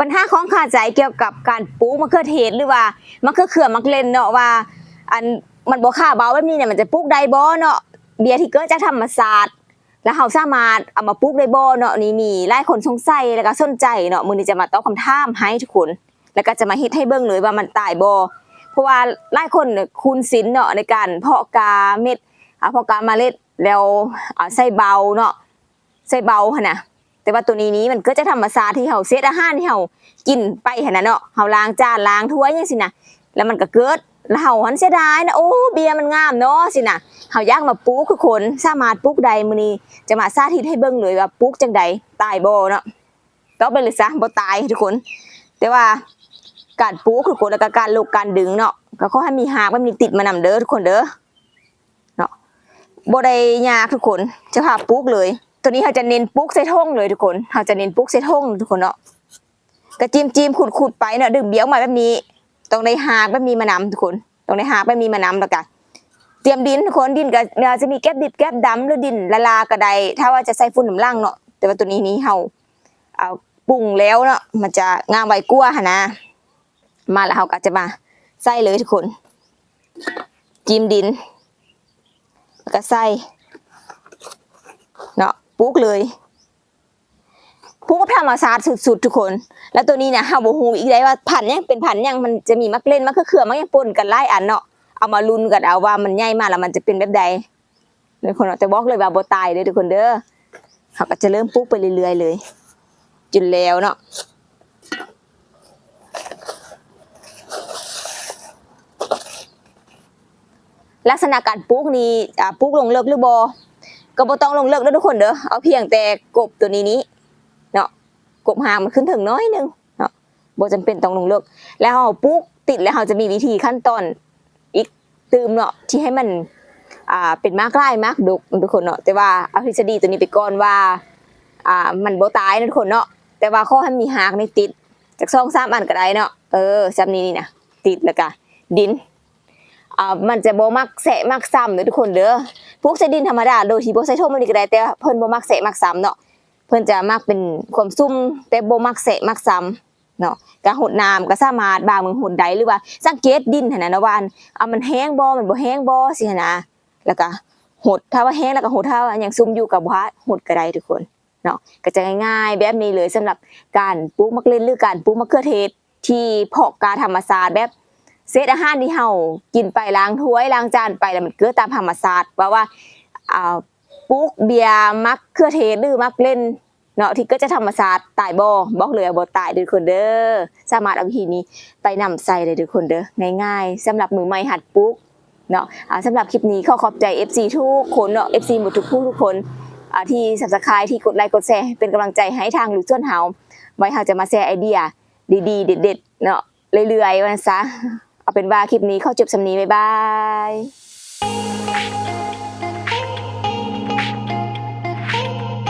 ปัญหาของข้าใจเกี่ยวกับการปลูกมะเขือเทศหรือว่ามะเขือเขือมักเล่นเนาะว่าอันมันบ่ค่าเบาแบบนี้เนี่ยมันจะปลูกได้บ่เนาะเบี้ยที่เกิดจากธรรมชาติแล้วเราสามารถเอามาปลูกได้บ่เนาะนี่มีหลายคนสงสัยแล้วก็สนใจเนาะมื้อนี้จะมาตอบคำถามให้ทุกคนแล้วก็จะมาเฮ็ดให้เบิ่งเลยว่ามันตายบ่เพราะว่าหลายคนคุ้นชินเนาะในการเพาะกาเม็ดเพาะกาเมล็ดแล้วใส่เบาเนาะใส่เบาหั่นน่ะแต่ว่าตัวนี้มันก็จะธรรมชาติที่เฮาเซตอาหารที่เฮากินไปหั่นน่ะเนาะเฮาล้างจานล้างถ้วยจังซี่น่ะแล้วมันก็เกิดแล้วเฮาหันเสียดายนะโอ้เบียร์มันงามเนาะสิน่ะเฮาอยากมาปลูกคือคนสามารถปลูกได้มื้อนี้จะมาสาธิตให้เบิ่งเลยว่าปลูกจังได๋ตายบ่เนาะตอบไปเลยซะบ่ตายทุกคนแต่ว่าการปลูกคือคนแล้วก็การลูกการดึงเนาะก็ขอให้มีหากมันมีติดมานำเด้อทุกคนเด้อเนาะบ่ได้ยากทุกคนจะพาปลูกเลยตัวนี้เฮาจะเน้นปลูกใส่ท่งเลยทุกคนเฮาจะเน้นปลูกใส่ท่งทุกคนเนาะก็จิ้มๆขุดๆไปเนาะดึงเบี้ยวมาแบบนี้ต้องได้หากแบบนี้มานำทุกคนต้องได้หากแบบนี้มานำแล้วก็เตรียมดินทุกคนดินก็จะมีแก๊บดิบแก๊บดำหรือดินละลาก็ได้ถ้าว่าจะใส่ฝุ่นน้ำล่างเนาะแต่ว่าตัวนี้เฮาเอาปรุงแล้วเนาะมันจะงามไวกว่าหั่นนะมาแล้วเฮาก็จะมาใส่เลยทุกคนจิ้มดินแล้วก็ใส่เนาะปลูกเลยปลูกธรรมชาติสุดๆทุกคนแล้วตัวนี้เนี่ยเฮาบ่ฮู้อีกได้ว่าพันธุ์ยังเป็นพันธุ์ยังมันจะมีมักเล่นมักเขือมักยังปนกันหลายอันเนาะเอามาลุ้นกันเอาว่ามันใหญ่มาแล้วมันจะเป็นแบบใดทุกคนแต่บอกเลยว่าบ่ตายเด้อทุกคนเด้อเฮาก็จะเริ่มปลูกไปเรื่อยๆเลยจนแล้วเนาะลักษณะการปลูกนี้ปลูกลงเลิกหรือบ่ก็บ่ต้องลงเลิกเด้อทุกคนเด้อเอาเพียงแต่กบตัวนี้เนาะกบหางมันขึ้นถึงน้อยนึงเนาะบ่จำเป็นต้องลงเลิกแล้วเฮาปลูกติดแล้วเฮาจะมีวิธีขั้นตอนอีกตืมเนาะที่ให้มันเป็นมากลายมากดกทุกคนเนาะแต่ว่าเอาทฤษฎีตัวนี้ไปก่อนว่ามันบ่ตายนะทุกคนเนาะแต่ว่าขอให้มีหากในติดจาก2-3อันก็ได้เนาะซ้ำนี้นี่นะติดแล้วก็ดินมันจะบ่มักแสะมักซ้ำเด้อทุกคนเด้อพวกใส่ดินธรรมดาโดยที่บ่ใส่ท่อมันนี่ก็ได้แต่เพิ่นบ่มักแสะมักซ้ำเนาะเพิ่นจะมักเป็นความซุ่มแต่บ่มักแสะมักซ้ำเนาะการหดน้ำก็สามารถบางมือหดได้หรือว่าสังเกตดินหั่นน่ะนะว่ามันแห้งบ่มันบ่แห้งบ่สิหั่นนะแล้วก็หดถ้าว่าแห้งแล้วก็หดถ้าว่ายังซุ่มอยู่ก็บ่หดก็ได้ทุกคนเนาะก็จะง่ายๆแบบนี้เลยสำหรับการปลูกมะเขือหรือการปลูกมะเขือเทศที่เพาะกาธรรมชาติแบบเศษอาหารที่เฮากินไปล้างถ้วยล้างจานไปแล้วมันเกิดตามธรรมชาติว่าปลูกเบียร์มะเขือเทศหรือมะเล่นเนาะที่ก็จะธรรมชาติตายบ่บอกเลยบ่ตายทุกคนเด้อสามารถเอาวิธีนี้ไปนำใส่ได้ทุกคนเด้อง่ายๆสำหรับมือใหม่หัดปลูกเนาะสำหรับคลิปนี้ขอบใจ FC ทุกคนเนาะ FC หมดทุกคนที่ Subscribe ที่กดไลค์กดแชร์เป็นกำลังใจให้ทางลูกจ้วนเฮาไว้เฮาจะมาแชร์ไอเดียดีๆเด็ดๆเนาะเรื่อยๆว่าซะเอาเป็นว่าคลิปนี้เข้าจบสำนีบ๊ายบาย